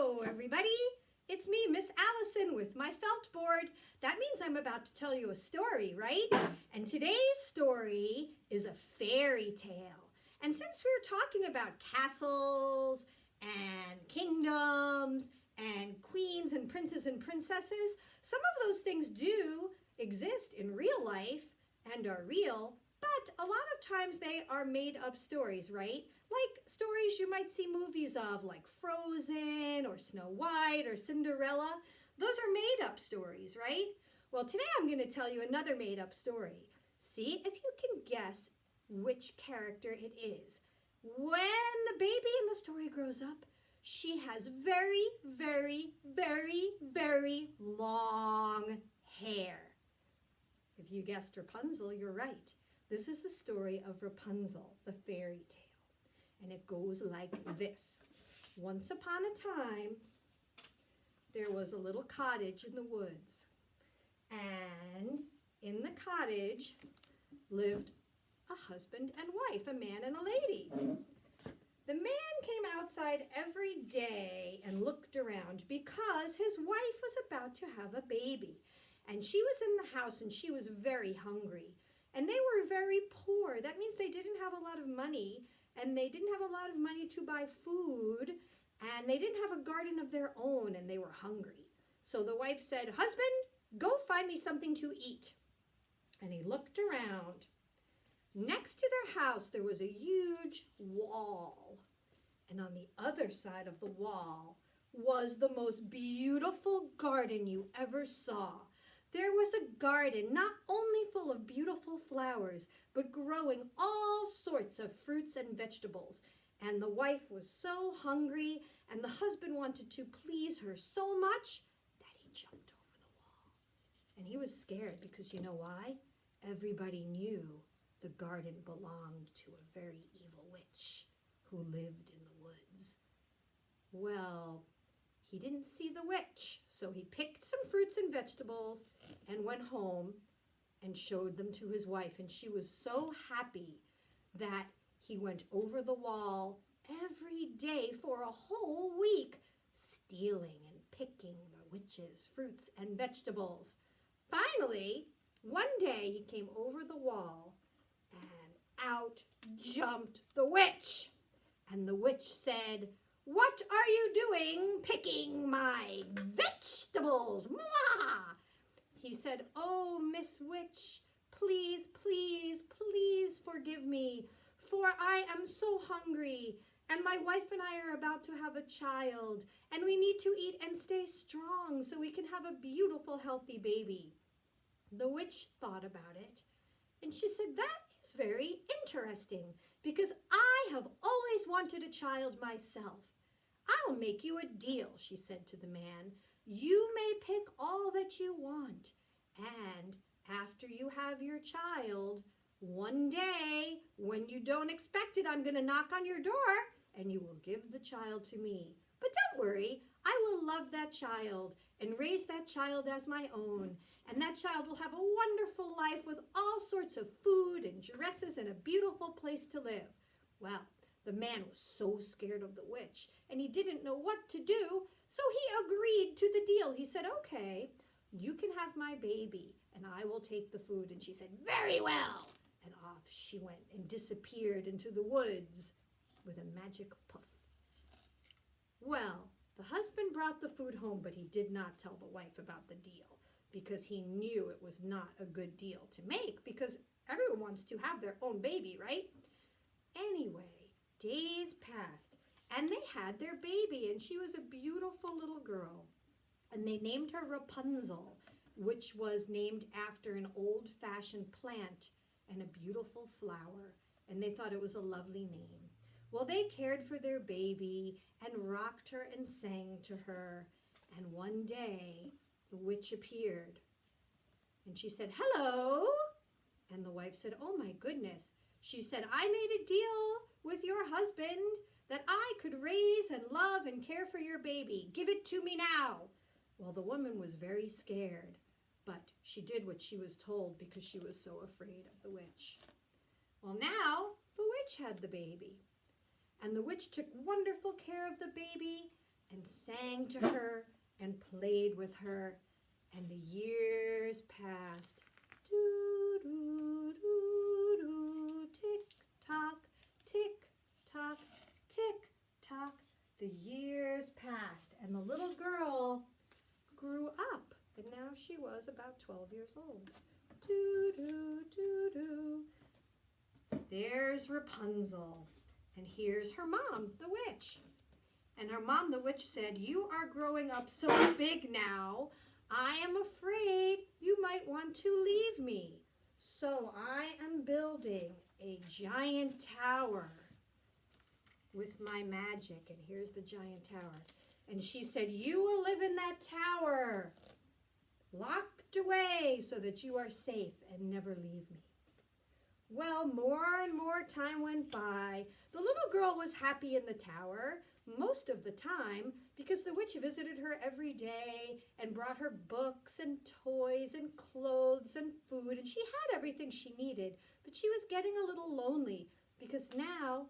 Hello, everybody. It's me, Miss Allison, with my felt board. That means I'm about to tell you a story, right? And today's story is a fairy tale. And since we're talking about castles and kingdoms and queens and princes and princesses, some of those things do exist in real life and are real, but a lot of times they are made up stories, right? Like stories you might see movies of, like Frozen or Snow White or Cinderella. Those are made up stories, right? Well, today I'm going to tell you another made up story. See if you can guess which character it is. When the baby in the story grows up, she has very, very, very, very long hair. If you guessed Rapunzel, you're right. This is the story of Rapunzel, the fairy tale. And it goes like this. Once upon a time, there was a little cottage in the woods. And in the cottage lived a husband and wife, a man and a lady. The man came outside every day and looked around because his wife was about to have a baby. And she was in the house and she was very hungry. And they were very poor. That means they didn't have a lot of money, and they didn't have a lot of money to buy food, and they didn't have a garden of their own, and they were hungry. So the wife said, "Husband, go find me something to eat." And he looked around. Next to their house, there was a huge wall. And on the other side of the wall was the most beautiful garden you ever saw. There was a garden not only full of beautiful flowers, but growing all sorts of fruits and vegetables. And the wife was so hungry, and the husband wanted to please her so much that he jumped over the wall. And he was scared because you know why? Everybody knew the garden belonged to a very evil witch who lived in the woods. Well, he didn't see the witch, so he picked some fruits and vegetables and went home and showed them to his wife. And she was so happy that he went over the wall every day for a whole week, stealing and picking the witch's fruits and vegetables. Finally, one day he came over the wall and out jumped the witch. And the witch said, "What are you doing picking my vegetables?" Mwah! He said, "Oh, Miss Witch, please, please, please forgive me, for I am so hungry, and my wife and I are about to have a child, and we need to eat and stay strong so we can have a beautiful, healthy baby." The witch thought about it, and she said, "That is very interesting, because I have always wanted a child myself. I'll make you a deal," she said to the man. "You may pick all that you want, and after you have your child, one day, when you don't expect it, I'm going to knock on your door, and you will give the child to me. But don't worry, I will love that child and raise that child as my own, and that child will have a wonderful life with all sorts of food and dresses and a beautiful place to live." Well, the man was so scared of the witch, and he didn't know what to do, so he agreed to the deal. He said, "Okay, you can have my baby, and I will take the food." And she said, "Very well." And off she went and disappeared into the woods with a magic puff. Well, the husband brought the food home, but he did not tell the wife about the deal because he knew it was not a good deal to make because everyone wants to have their own baby, right? Anyway, days passed, and they had their baby, and she was a beautiful little girl. And they named her Rapunzel, which was named after an old-fashioned plant and a beautiful flower, and they thought it was a lovely name. Well, they cared for their baby and rocked her and sang to her, and one day the witch appeared, and she said, "Hello," and the wife said, "Oh my goodness." She said, "I made a deal with your husband that I could raise and love and care for your baby. Give it to me now." Well, the woman was very scared, but she did what she was told because she was so afraid of the witch. Well, now the witch had the baby, and the witch took wonderful care of the baby, and sang to her and played with her, and the years passed. Doo, doo, doo, doo, tick-tock, tick-tock, tick-tock. The years passed, and the little girl grew up, and now she was about 12 years old. Doo, doo, doo, doo. There's Rapunzel, and here's her mom, the witch. And her mom, the witch, said, "You are growing up so big now, I am afraid you might want to leave me. So I am building a giant tower with my magic." And here's the giant tower. And she said, "You will live in that tower, locked away so that you are safe and never leave me." Well, more and more time went by. The little girl was happy in the tower most of the time because the witch visited her every day and brought her books and toys and clothes and food, and she had everything she needed, but she was getting a little lonely because now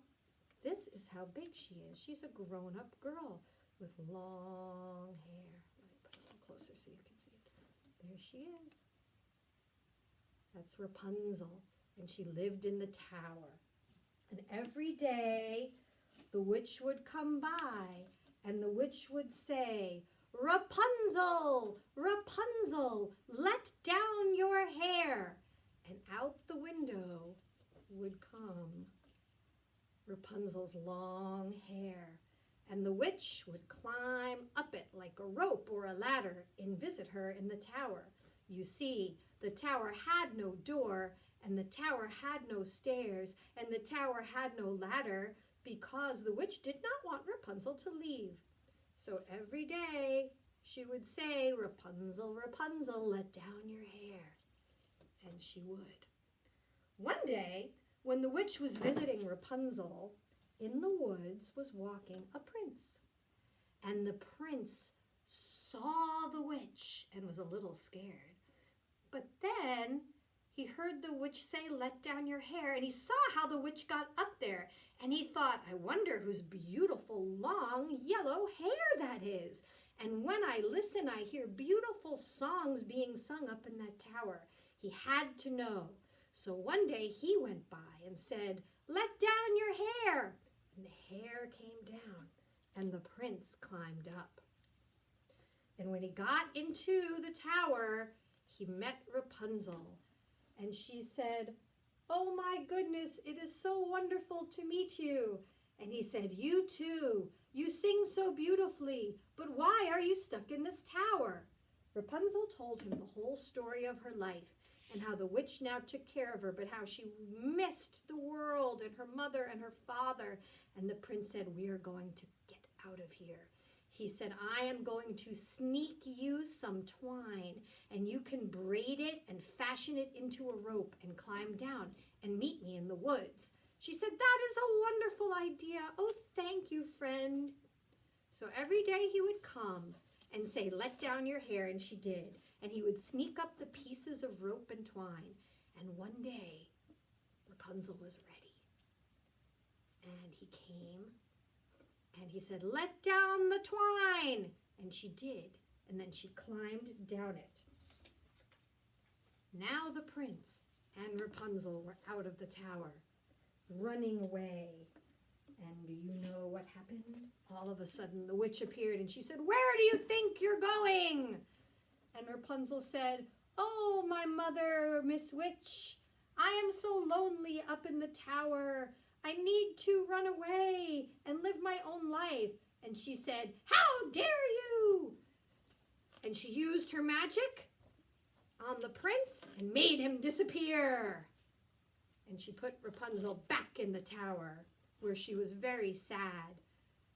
this is how big she is. She's a grown-up girl with long hair. Let me put it a little closer so you can see it. There she is. That's Rapunzel, and she lived in the tower. And every day the witch would come by, and the witch would say, "Rapunzel, Rapunzel, let down your hair." And out the window would come Rapunzel's long hair, and the witch would climb up it like a rope or a ladder and visit her in the tower. You see, the tower had no door, and the tower had no stairs, and the tower had no ladder, because the witch did not want Rapunzel to leave. So every day she would say, "Rapunzel, Rapunzel, let down your hair." And she would. One day, when the witch was visiting Rapunzel, in the woods was walking a prince. And the prince saw the witch and was a little scared. But then he heard the witch say, "Let down your hair," and he saw how the witch got up there. And he thought, "I wonder whose beautiful, long, yellow hair that is. And when I listen, I hear beautiful songs being sung up in that tower." He had to know. So one day he went by and said, "Let down your hair." And the hair came down, and the prince climbed up. And when he got into the tower, he met Rapunzel. And she said, "Oh my goodness, it is so wonderful to meet you." And he said, "You too. You sing so beautifully, but why are you stuck in this tower?" Rapunzel told him the whole story of her life and how the witch now took care of her, but how she missed the world and her mother and her father. And the prince said, "We are going to get out of here." He said, "I am going to sneak you some twine, and you can braid it and fashion it into a rope and climb down and meet me in the woods." She said, "That is a wonderful idea. Oh, thank you, friend." So every day he would come and say, "Let down your hair," and she did. And he would sneak up the pieces of rope and twine. And one day, Rapunzel was ready. And he came and he said, "Let down the twine." And she did. And then she climbed down it. Now the prince and Rapunzel were out of the tower, running away. And do you know what happened? All of a sudden, the witch appeared and she said, "Where do you think you're going?" And Rapunzel said, "Oh, my mother, Miss Witch, I am so lonely up in the tower. I need to run away and live my own life." And she said, "How dare you?" And she used her magic on the prince and made him disappear. And she put Rapunzel back in the tower, where she was very sad.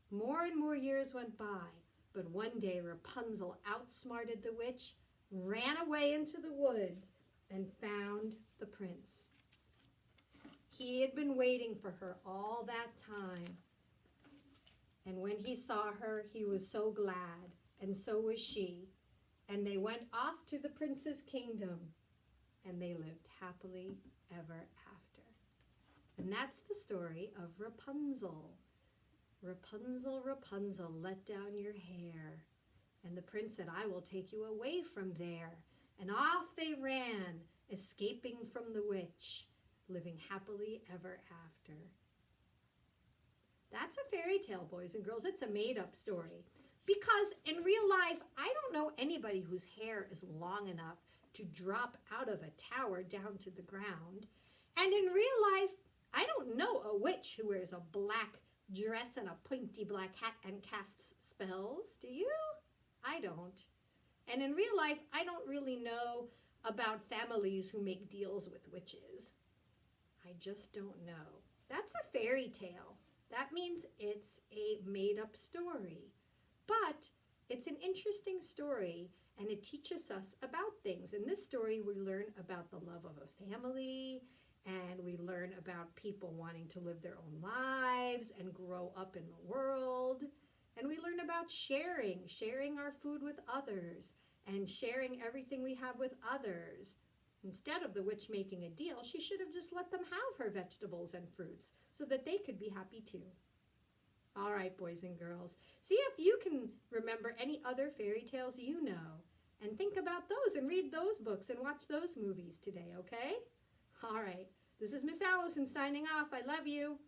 More and more years went by, but one day Rapunzel outsmarted the witch, ran away into the woods, and found the prince. He had been waiting for her all that time. And when he saw her, he was so glad, and so was she. And they went off to the prince's kingdom, and they lived happily ever after. And that's the story of Rapunzel. Rapunzel, Rapunzel, let down your hair. And the prince said, I will take you away from there. And off they ran, escaping from the witch, living happily ever after. That's a fairy tale, boys and girls. It's a made-up story. Because in real life, I don't know anybody whose hair is long enough to drop out of a tower down to the ground. And in real life, I don't know a witch who wears a black dress and a pointy black hat and casts spells. Do you? I don't. And in real life, I don't really know about families who make deals with witches. I just don't know. That's a fairy tale. That means it's a made-up story. But it's an interesting story, and it teaches us about things. In this story, we learn about the love of a family, and we learn about people wanting to live their own lives and grow up in the world. And we learn about sharing our food with others, and sharing everything we have with others. Instead of the witch making a deal, she should have just let them have her vegetables and fruits so that they could be happy too. All right, boys and girls, see if you can remember any other fairy tales you know, and think about those and read those books and watch those movies today, okay? All right, this is Miss Allison signing off. I love you.